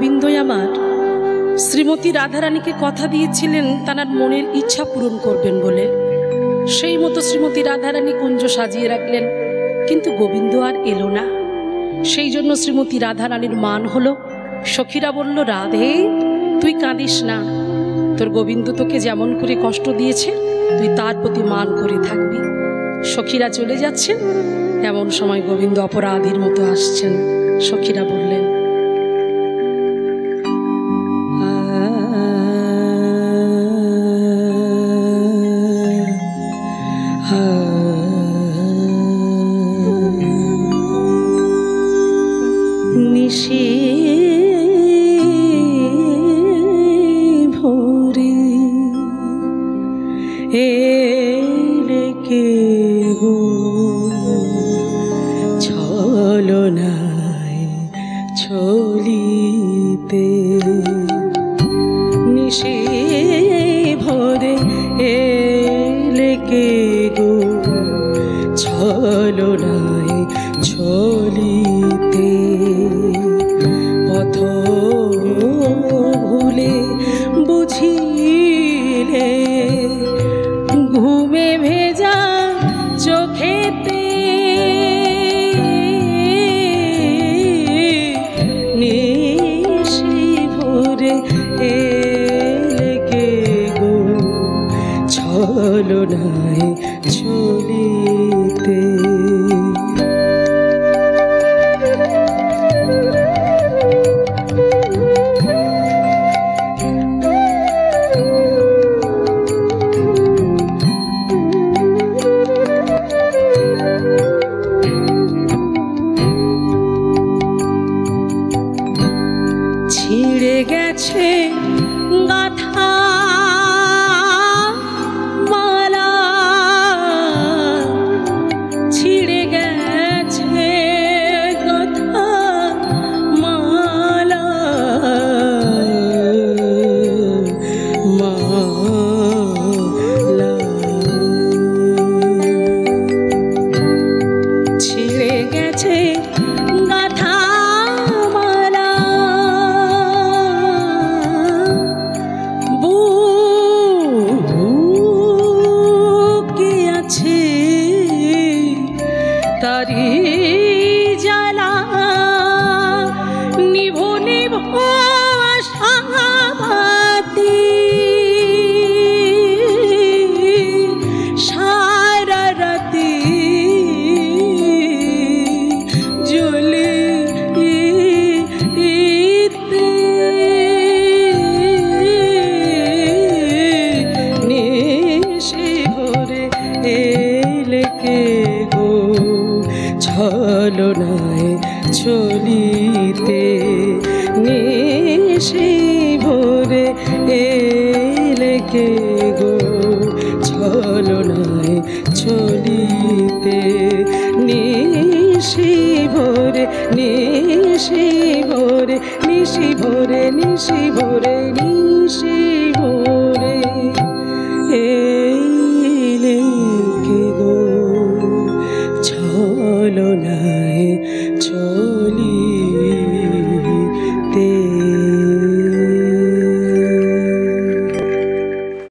গোবিন্দই আমার শ্রীমতী রাধারানীকে কথা দিয়েছিলেন তার মনের ইচ্ছা পূরণ করবেন বলে। সেই মতো শ্রীমতী রাধারানী কুঞ্জ সাজিয়ে রাখলেন, কিন্তু গোবিন্দ আর এলো না। সেই জন্য শ্রীমতী রাধারানীর মান হলো। সখীরা বলল, রাধে তুই কাঁদিস না, তোর গোবিন্দ তোকে যেমন করে কষ্ট দিয়েছে তুই তার প্রতি মান করে থাকবি। সখীরা চলে যাচ্ছেন, এমন সময় গোবিন্দ অপরাধীর মতো আসছেন। সখীরা বললেন, নিশি ভোরে এলে কে গো ছলনায় ছলিতে, নিশি ভোরে এলে কে গো ছলনায় ছলিতে, পথ ভুলে বুঝিলে ঘুমে ভেজা চোখেতে, নিশি ভোরে এলে কে গো ছলনায় ছলিতে। ছিঁড়ে গেছে গাঁথা মালা, ছিঁড়ে গেছে গাঁথা মালা, মালা ছিঁড়ে গেছে গাঁথা মালা, বুকে আছে তারি জ্বালা, নিভো নিভো আশাবাতি, সারা রাতি জ্বলে নিশি ভোরে